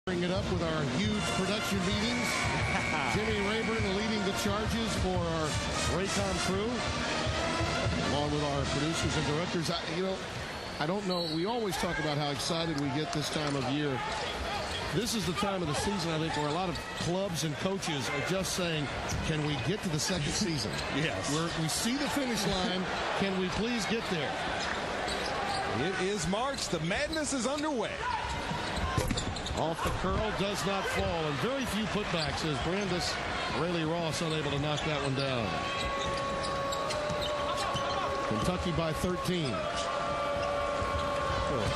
Bring it up with our huge production meetings. Jimmy Rayburn leading the charges for our Raycom crew, along with our producers and directors. I don't know. We always talk about how excited we get this time of year. This is the time of the season, I think, where a lot of clubs and coaches are just saying, can we get to the second season? Yes. We see the finish line. Can we please get there? It is March. The madness is underway. Off the curl, does not fall, and very few putbacks as Brandis Rayleigh Ross unable to knock that one down. Kentucky by 13.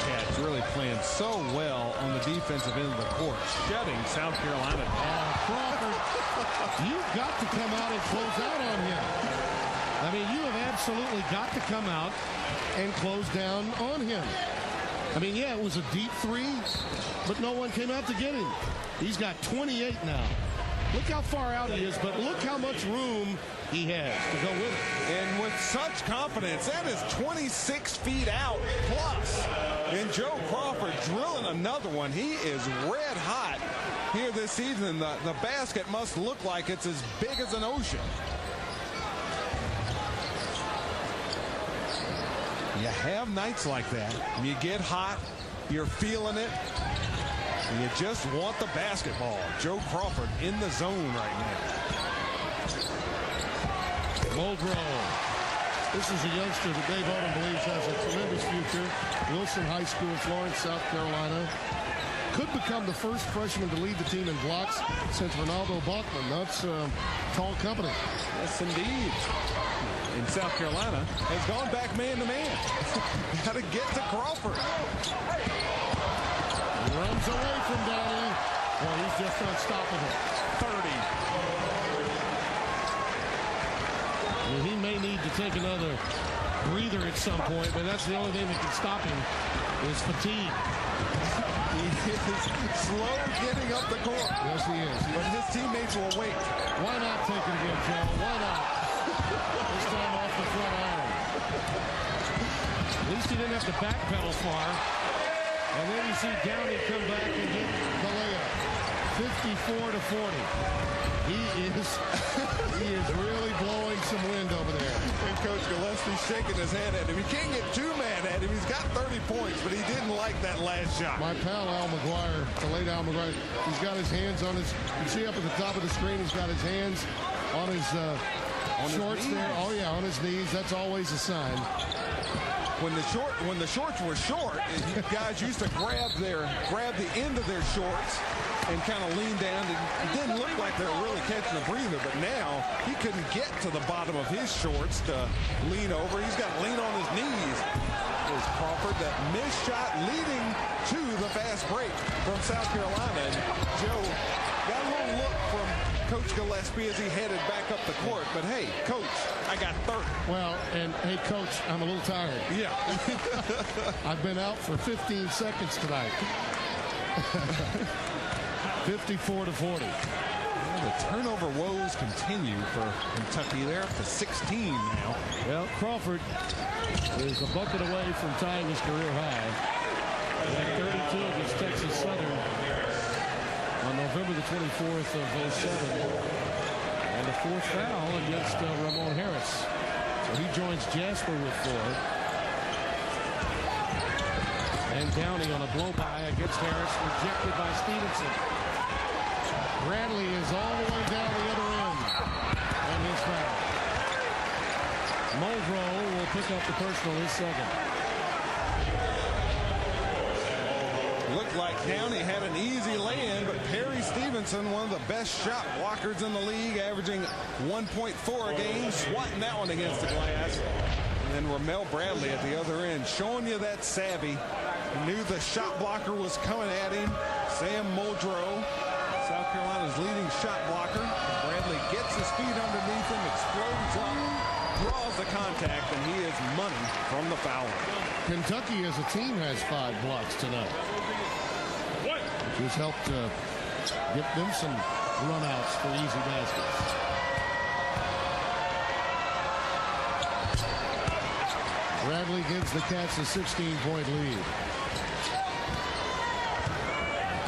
Cats really playing so well on the defensive end of the court, shutting South Carolina down. Crawford, you've got to come out and close out on him. I mean, you have absolutely got to come out and close down on him. I mean, yeah, it was a deep three, but no one came out to get him. He's got 28 now. Look how far out he is, but look how much room he has to go with it. And with such confidence, that is 26 feet out plus. And Joe Crawford drilling another one. He is red hot here this season. The basket must look like it's as big as an ocean. You have nights like that. You get hot, you're feeling it, and you just want the basketball. Joe Crawford in the zone right now. Muldrow. This is a youngster that Dave Odom believes has a tremendous future. Wilson High School, Florence, South Carolina. Could become the first freshman to lead the team in blocks since Ronaldo Bachman. That's tall company. Yes, indeed. In South Carolina has gone back man-to-man. Got to get to Crawford. Runs away from Downey. Well, he's just unstoppable. 30. He may need to take another breather at some point, but that's the only thing that can stop him is fatigue. He is slow getting up the court. Yes, he is. But his teammates will wait. Why not take it again, Joe? Why not? This time off the front iron. At least he didn't have to backpedal far. And then you see Downey come back and get the layup. 54-40. He is really blowing some wind over there. And Coach Gillespie's shaking his head at him. He can't get too mad at him. He's got 30 points, but he didn't like that last shot. My pal Al McGuire, the late Al McGuire, he's got his hands on his, you see up at the top of the screen, he's got his hands on his shorts there. Oh yeah, on his knees. That's always a sign. When the shorts were short, guys used to grab the end of their shorts and kind of lean down. It didn't look like they were really catching a breather, but now he couldn't get to the bottom of his shorts to lean over. He's got to lean on his knees. There's Crawford, that missed shot leading to the fast break from South Carolina. And Joe got a little look from Coach Gillespie as he headed back up the court. But hey, Coach, I got 30. Well, and hey, Coach, I'm a little tired. Yeah. I've been out for 15 seconds tonight. 54-40. The turnover woes continue for Kentucky. They're up to 16 now. Well, Crawford is a bucket away from tying his career high. He had 32 against Texas Southern on November the 24th of 07. And the fourth foul against Ramon Harris. So he joins Jasper with 4. And Downey on a blow-by against Harris, rejected by Stevenson. Bradley is all the way down the other end on his foul. Muldrow will pick up the personal, his second. Looked like Downey had an easy lay-in, but Perry Stevenson, one of the best shot blockers in the league, averaging 1.4 a game, swatting that one against the glass. And then Ramel Bradley at the other end, showing you that savvy. Knew the shot blocker was coming at him. Sam Muldrow, South Carolina's leading shot blocker. Bradley gets his feet underneath him, explodes up, draws the contact, and he is money from the foul line. Kentucky as a team has 5 blocks tonight. Which has helped get them some runouts for easy baskets. Bradley gives the Cats a 16-point lead.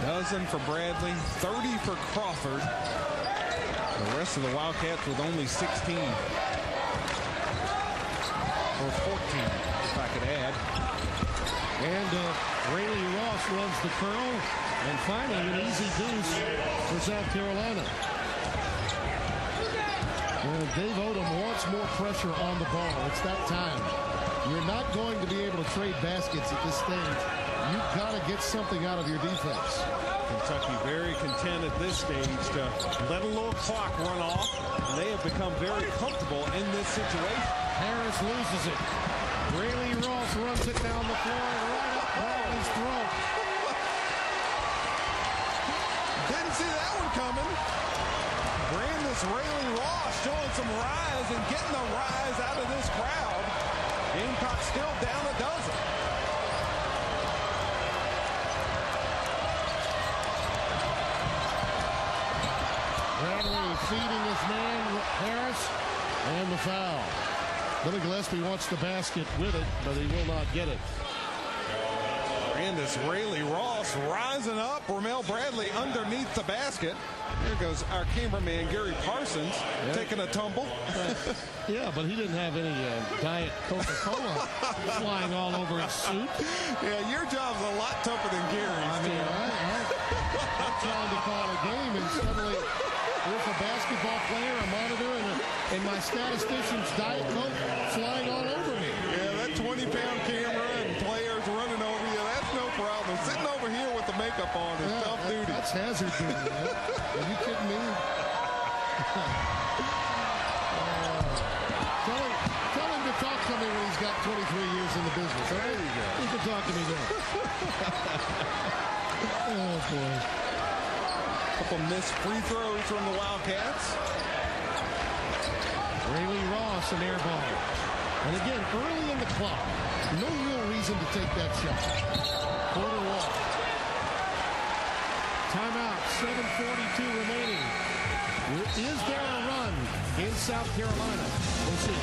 Does dozen for Bradley, 30 for Crawford. The rest of the Wildcats with only 16. Or 14, if I could add. And Rayleigh Ross runs the curl. And finally, an easy deuce for South Carolina. And Dave Odom wants more pressure on the ball. It's that time. You're not going to be able to trade baskets at this stage. You've got to get something out of your defense. Kentucky very content at this stage to let a little clock run off. And they have become very comfortable in this situation. Harris loses it. Rayleigh Ross runs it down the floor and right up Bradley's throat. Didn't see that one coming. Brandis Rayleigh Ross showing some rise and getting the rise out of this crowd. Gamecocks still down a dozen. Bradley feeding his man Harris, and the foul. Billy Gillespie wants the basket with it, but he will not get it. Brandis Rayleigh Ross rising up. Ramel Bradley underneath the basket. Here goes our cameraman Gary Parsons taking a tumble. Yeah, but he didn't have any Diet Coca-Cola flying all over his suit. Yeah, your job's a lot tougher than Gary's. I mean, I'm trying to call a game, and suddenly there's a basketball player, a monitor, and my statistician's Diet Coke flying all over me. Yeah, that 20-pound camera and players running over you, that's no problem. Sitting over here with the makeup on is tough duty. That's hazard duty, man. Are you kidding me? Tell him to talk to me when he's got 23 years in the business. All right? There you go. He can talk to me then. Oh, boy. Couple missed free throws from the Wildcats. Rayleigh Ross, an air ball. And again, early in the clock, no real reason to take that shot. Quarter walk. Timeout, 7:42 remaining. Is there a run in South Carolina? We'll see.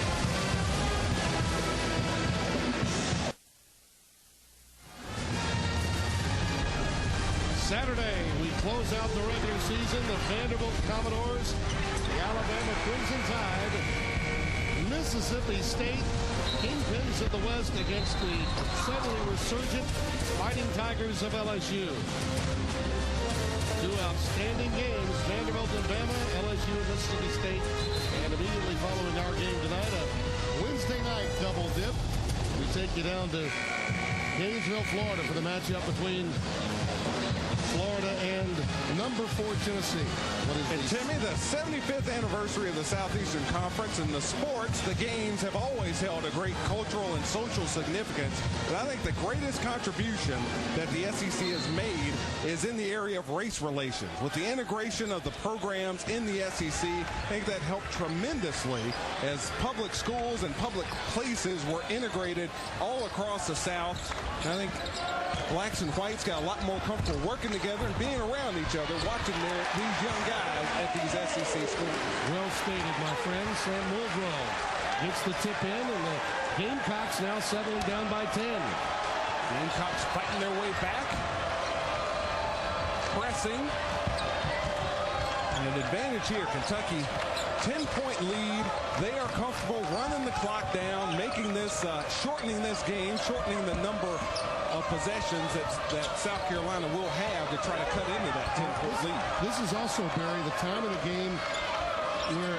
Saturday, we close out the regular season. The Vanderbilt Commodores, the Alabama Crimson Tide, Mississippi State, kingpins of the West against the suddenly resurgent Fighting Tigers of LSU. Two outstanding games, Vanderbilt and Bama, LSU and Mississippi State, and immediately following our game tonight, a Wednesday night double dip. We take you down to Gainesville, Florida for the matchup between Florida and number 4 Tennessee. And Timmy, the 75th anniversary of the Southeastern Conference, and the sports, the games have always held a great cultural and social significance. But I think the greatest contribution that the SEC has made is in the area of race relations. With the integration of the programs in the SEC, I think that helped tremendously as public schools and public places were integrated all across the South. And I think blacks and whites got a lot more comfortable working together and being around each other, watching these young guys at these SEC schools. Well stated, my friend. Sam Muldrow gets the tip in, and the Gamecocks now settling down by 10. Gamecocks fighting their way back. Pressing. And an advantage here. Kentucky, 10-point lead. They are comfortable running the clock down, making this, shortening this game, shortening the number of possessions that South Carolina will have to try to cut into that 10-point lead. This is also, Barry, the time of the game where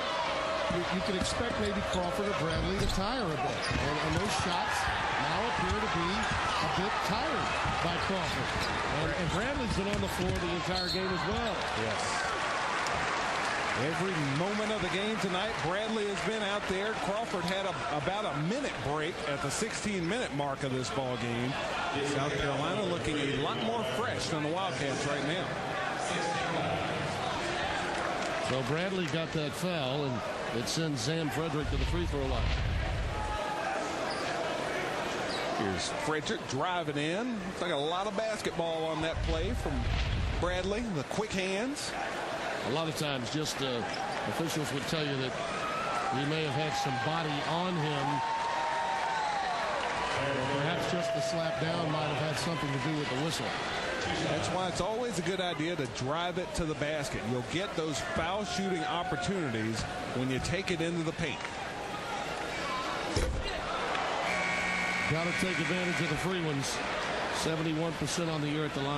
you could expect maybe Crawford or Bradley to tire a bit. And those shots now appear to be a bit tired by Crawford. And Bradley's been on the floor the entire game as well. Yes. Every moment of the game tonight, Bradley has been out there. Crawford had about a minute break at the 16-minute mark of this ball game. South Carolina looking a lot more fresh than the Wildcats right now. So Bradley got that foul, and it sends Sam Frederick to the free throw line. Here's Frederick driving in. Looks like a lot of basketball on that play from Bradley. The quick hands. A lot of times just officials would tell you that he may have had some body on him. Or perhaps just the slap down might have had something to do with the whistle. That's why it's always a good idea to drive it to the basket. You'll get those foul shooting opportunities when you take it into the paint. Got to take advantage of the free ones. 71% on the year at the line.